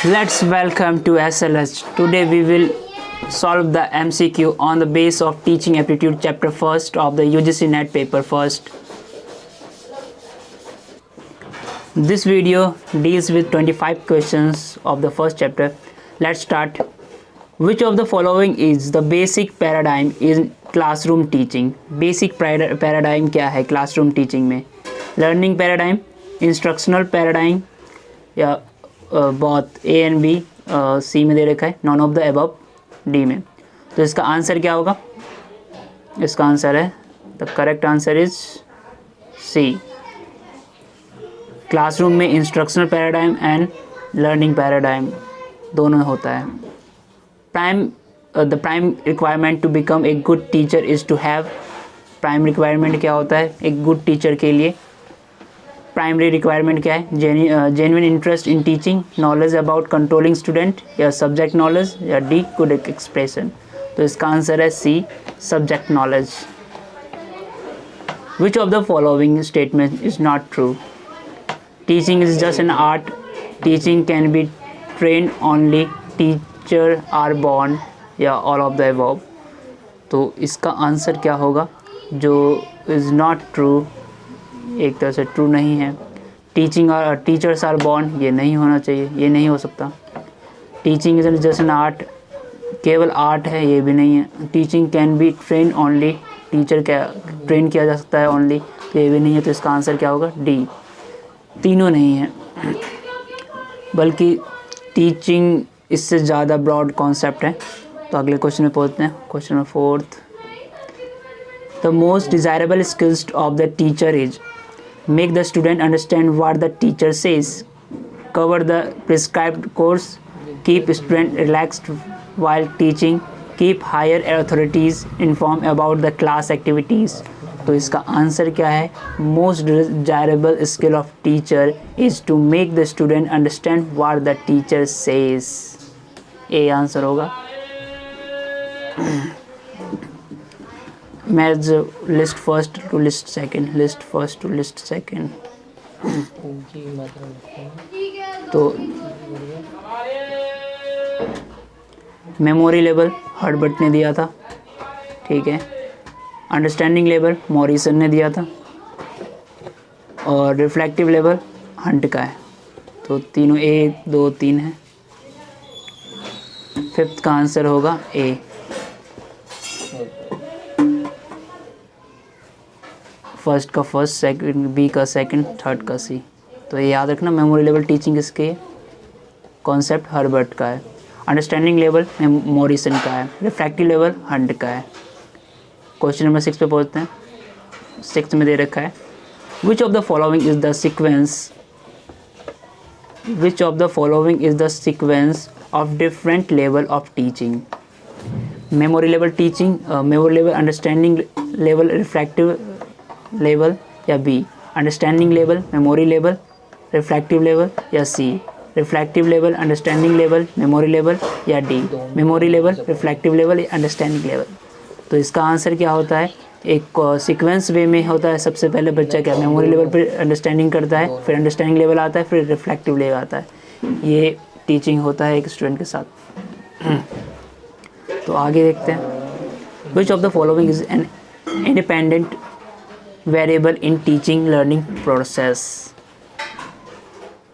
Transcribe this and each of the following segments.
Let's welcome to SLH. Today we will solve the MCQ on the base of teaching aptitude chapter first of the UGC NET paper first. This video deals with 25 questions of the first chapter. Let's start. Which of the following is the basic paradigm in classroom teaching? Basic paradigm क्या है classroom teaching में? Learning paradigm, instructional paradigm या बहुत A and B C में दे रखा है, none of the above D में. तो इसका आंसर क्या होगा? इसका आंसर है, the correct answer is C. Classroom में instructional paradigm and learning paradigm दोनों होता है. The prime requirement to become a good teacher is to have. Prime requirement क्या होता है एक गुड टीचर के लिए? प्राइमरी रिक्वायरमेंट क्या है? Genuine interest in teaching, knowledge about controlling student, या सब्जेक्ट नॉलेज, या डी गुड एक्सप्रेशन. तो इसका आंसर है C, subject knowledge. Which of the following statement is not true? Teaching is just an art. Teaching can be train only. Teacher are born, या all of the above. तो इसका answer क्या होगा जो is not true? एक तरह से true नहीं है. टीचिंग और टीचर्स आर बॉर्न, ये नहीं होना चाहिए, ये नहीं हो सकता. Teaching is just an art, केवल आर्ट है, ये भी नहीं है. Teaching can be train only, teacher क्या ट्रेन किया जा सकता है ओनली, तो ये भी नहीं है. तो इसका आंसर क्या होगा? डी. तीनों नहीं है, बल्कि टीचिंग इससे ज़्यादा ब्रॉड कॉन्सेप्ट है. तो अगले क्वेश्चन में पहुँचते हैं. Question number 4. The most desirable skills of the teacher is make the student understand what the teacher says, cover the prescribed course, keep student relaxed while teaching, keep higher authorities informed about the class activities. तो इसका answer क्या है? most desirable skill of teacher is to make the student understand what the teacher says. A answer होगा. Match list first to list second, list first to list second. तो memory level Herbart ने दिया था, ठीक है. Understanding level Morrison ने दिया था, और रिफ्लेक्टिव लेवल हंट का है. तो तीनों 1, 2, 3 है. फिफ्थ का आंसर होगा ए. फर्स्ट का फर्स्ट, सेकंड बी का सेकंड, थर्ड का सी. तो ये याद रखना. मेमोरी लेवल टीचिंग इसके कॉन्सेप्ट हर्बर्ट का है. अंडरस्टैंडिंग लेवल मॉरिसन का है. रिफ्रैक्टिव लेवल हंट का है. क्वेश्चन नंबर 6 पे पहुंचते हैं. 6 में दे रखा है, which of the following is the sequence, which of the following is the sequence of different level of teaching? Memory level teaching, memory level, understanding level, refractive level, या B understanding level, memory level, reflective level, या C reflective level, understanding level, memory level, या D memory level, reflective level, या understanding level. तो इसका answer क्या होता है? एक सीक्वेंस वे में होता है. सबसे पहले बच्चा क्या मेमोरी लेवल पर अंडरस्टैंडिंग करता है, फिर अंडरस्टैंडिंग लेवल आता है, फिर रिफ्लेक्टिव लेवल आता है. ये टीचिंग होता है एक स्टूडेंट के साथ. तो आगे देखते हैं. विच of the following is an independent variable in teaching learning process?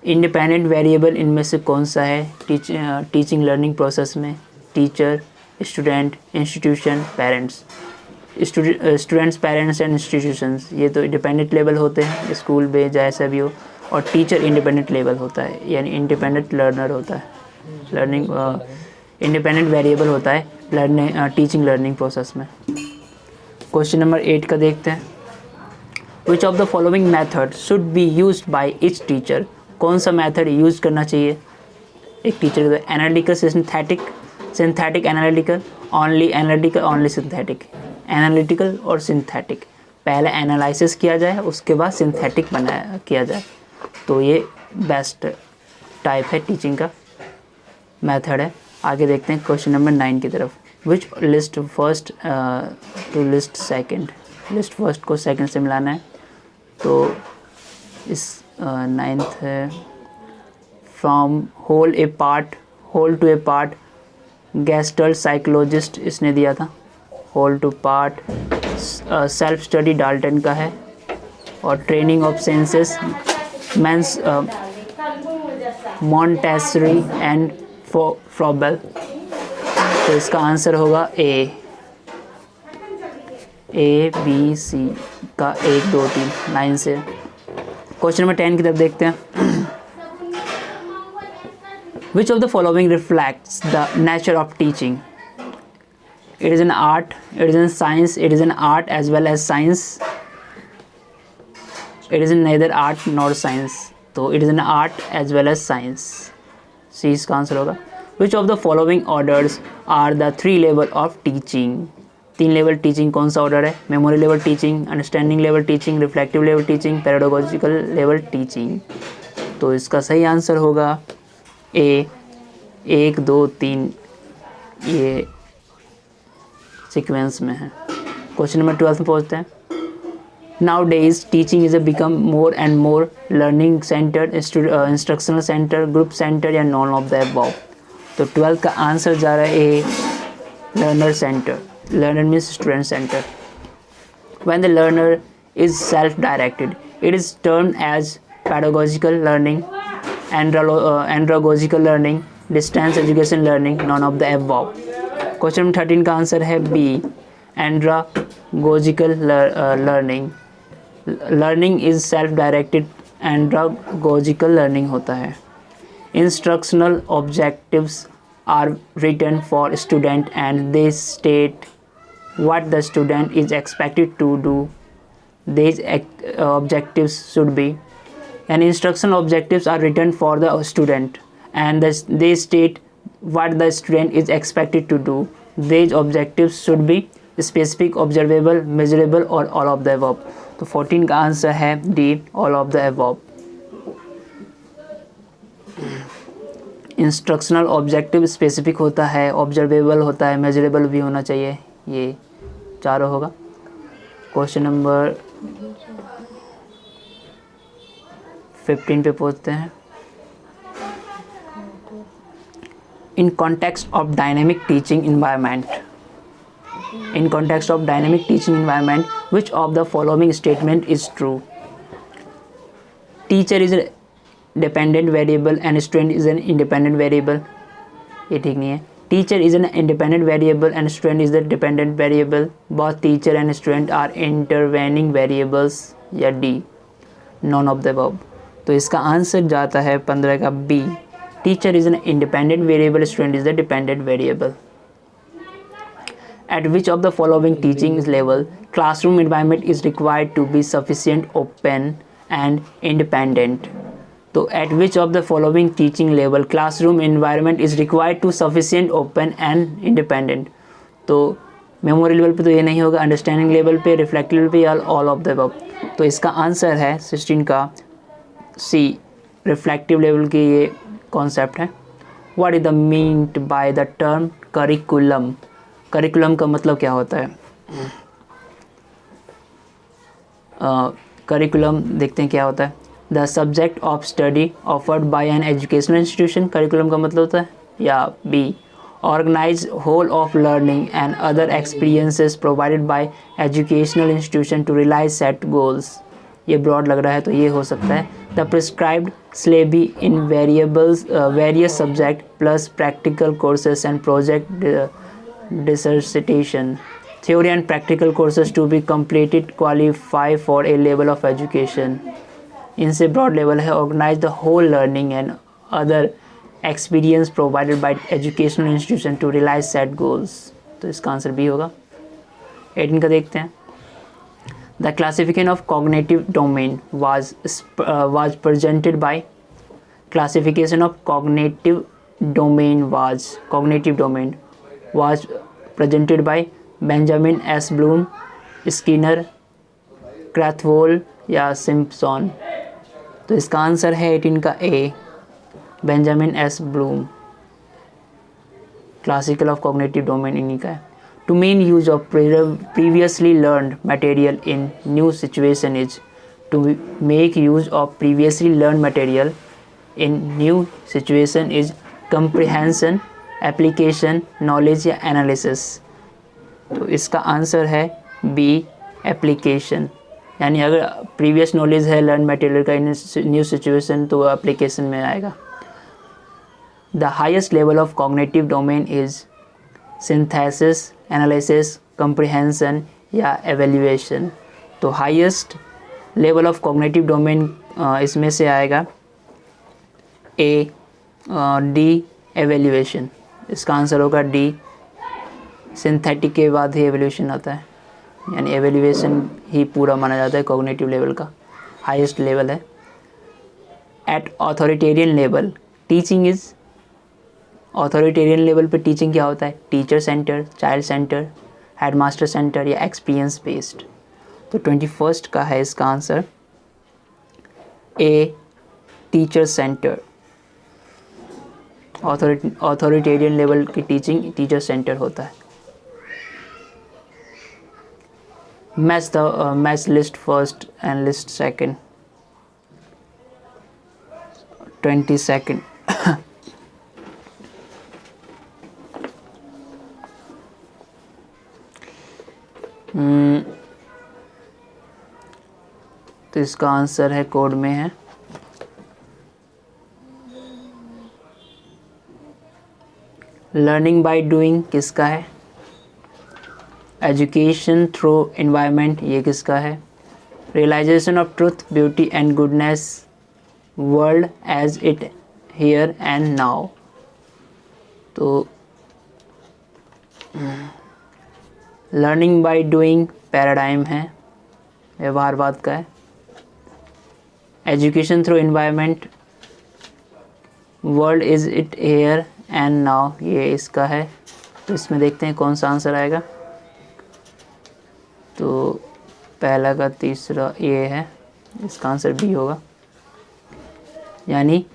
Independent variable इनमें से कौन सा है टीचिंग लर्निंग प्रोसेस में? Teacher, student, institution, parents. Students, parents and institutions, ये तो इंडिपेंडेंट लेवल होते हैं, स्कूल में जैसा भी हो. और टीचर इंडिपेंडेंट लेवल होता है, यानी इंडिपेंडेंट लर्नर होता है. लर्निंग इंडिपेंडेंट वेरिएबल होता है टीचिंग लर्निंग प्रोसेस में. क्वेश्चन नंबर 8 का देखते हैं. Which of the following method should be used by each teacher? कौन सा मेथड यूज करना चाहिए एक टीचर को? Analytical, synthetic, synthetic analytical, only synthetic. Analytical और सिंथेटिक, पहले एनालिसिस किया जाए उसके बाद सिंथेटिक किया जाए. तो ये बेस्ट टाइप है टीचिंग का मेथड है. आगे देखते हैं क्वेश्चन नंबर 9 की तरफ. Which list first to list second? List first को सेकेंड से मिलाना है. तो इस 9th है, from whole to a part gestalt psychologist इसने दिया था, whole to part. Self study Dalton का है, और training of senses means Montessori and Froebel. तो इसका आंसर होगा ए बी सी का 1 2 3 लाइन से। क्वेश्चन नंबर 10 की तरफ देखते हैं। Which of the following reflects the nature of teaching? It is an art, it is in science, it is an art as well as science. It is in neither art nor science. तो it is an art as well as science. C इसका answer होगा। Which of the following orders are the 3 level of teaching? 3 level teaching कौन सा order है? Memory level teaching, understanding level teaching, reflective level teaching, pedagogical level teaching. तो इसका सही answer होगा ए 1 2 3, ये सीक्वेंस में है। क्वेश्चन नंबर 12 में पहुँचते हैं। Nowadays teaching is become more and more learning centre, instructional centre, group centre या नॉन ऑफ द अबव। तो 12 का आंसर जा रहा है a learner centre. Learner means student centre. When the learner is self directed it is termed as pedagogical learning, andragogical learning, distance education learning, none of the above. Question number 13 का answer है B andragogical learning. Learning is self directed, andragogical learning होता है। Instructional objectives are written for student and they state what the student is expected to do. These objectives should be, and instructional objectives are written for the student and they state what the student is expected to do. These objectives should be specific, observable, measurable or all of the above. तो 14 का answer है D all of the above. Instructional objective specific होता है, observable होता है, measurable भी होना चाहिए, ये चारों होगा। क्वेश्चन नंबर 15 पे पहुंचते हैं। In context of dynamic teaching environment, in context of dynamic teaching environment, which of the following statement is true? Teacher is a dependent variable and student is an independent variable. ये ठीक नहीं है। Teacher is an independent variable and student is the dependent variable. Both teacher and student are intervening variables. या D, none of the above. तो इसका answer जाता है 15 का B. Teacher is an independent variable, student is the dependent variable. At which of the following teaching level classroom environment is required to be sufficient, open and independent? तो at which of the following teaching level classroom environment is required to sufficient, open and independent? तो memory level पे तो ये नहीं होगा, understanding level पे, reflective level पे या ऑल ऑफ द अबव। तो इसका आंसर है 16 का सी, रिफ्लेक्टिव लेवल की ये कॉन्सेप्ट है। What is the meant by the term curriculum? Curriculum का मतलब क्या होता है? करिकुलम देखते हैं क्या होता है। The subject of study offered by an educational institution, curriculum का मतलब होता है। या B, organise whole of learning and other experiences provided by educational institution to realise set goals. ये ब्रॉड लग रहा है तो ये हो सकता है। The prescribed syllabi in various subject plus practical courses and project dissertation, theory and practical courses to be completed qualify for a level of education. इनसे broad level है organize the whole learning and other experience provided by educational institution to realize set goals. तो इसका answer B होगा। 18 का देखते हैं। The classification of cognitive domain was presented by, classification of cognitive domain was presented by Benjamin S. Bloom, Skinner, Krathwohl या Simpson। तो इसका answer है 18 का A, Benjamin S Bloom. Classical of cognitive domain इन्हीं का है। To main use of previously learned material in new situation is, to make use of previously learn material in new situation is comprehension, application, knowledge या analysis. तो इसका answer है B, application. यानी अगर previous knowledge है learn material का in new situation तो application में आएगा। The highest level of cognitive domain is synthesis, analysis, comprehension या एवेल्यूएशन। तो highest level of cognitive domain इसमें से आएगा ए, डी, एवेल्यूएशन। इसका आंसर होगा डी। सिंथेटिक के बाद ही एवेल्यूएशन आता है, यानी एवेल्यूएशन ही पूरा माना जाता है कॉग्निटिव लेवल का, हाईएस्ट लेवल है। At authoritarian level teaching is, authoritarian level पे टीचिंग क्या होता है? Teacher centre, child centre, headmaster centre या एक्सपीरियंस बेस्ड। तो 21st का है इसका answer A, teacher centre. Authoritarian level की टीचिंग टीचर सेंटर होता है। Match list first and list second. 22nd तो इसका आंसर है कोड में है लर्निंग बाय डूइंग। किसका है? एजुकेशन थ्रू एनवायरनमेंट, ये किसका है? Realisation of truth, beauty and goodness, world as it here and now. तो लर्निंग बाय डूइंग पैराडाइम है, व्यवहारवाद का है। Education through environment, world is it here and now, ये इसका है। तो इसमें देखते हैं कौन सा आंसर आएगा। तो पहला का तीसरा ये है, इसका आंसर बी होगा। यानी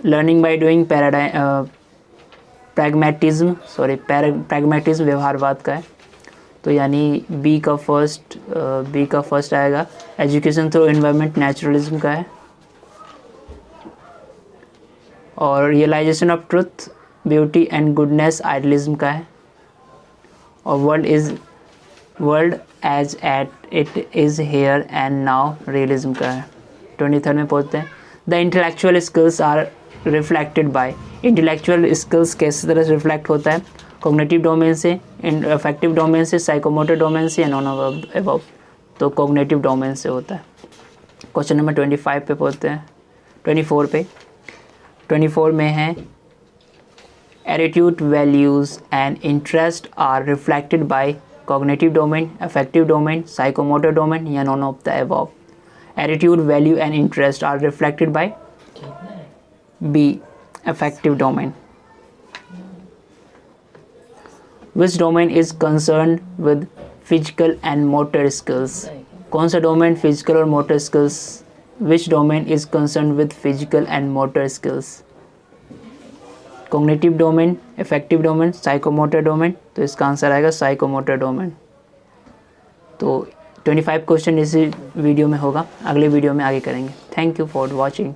लर्निंग बाय डूइंग प्रैग्मेटिज्म व्यवहारवाद का है। तो यानी बी का फर्स्ट आएगा। एजुकेशन थ्रू एनवायरनमेंट नेचुरलिज्म का है। और realisation of truth, beauty and goodness idealism का है। और world as at it is here and now realism का है। 23rd में पहुँचते हैं। The intellectual skills are reflected by, intellectual skills किस तरह से रिफ्लेक्ट होता है? कॉग्निटिव डोमेन से, अफेक्टिव डोमेन से, साइकोमोटर डोमेन से या नॉन अबव। तो कॉग्निटिव डोमेन से होता है। क्वेश्चन नंबर 25 पे पहुँचते हैं, 24 पे। 24 में है attitude, values and interest are reflected by cognitive domain, affective domain, psychomotor domain या none of the above. Attitude, value and interest are reflected by B, affective domain. Which domain is concern with physical and motor skills? कौन सा domain physical और motor skills? Which domain is concern with physical and motor skills? Cognitive domain, effective domain, psychomotor domain. तो इसका answer आएगा psychomotor domain. तो 25 question इसी video में होगा, अगले वीडियो में आगे करेंगे। Thank you for watching.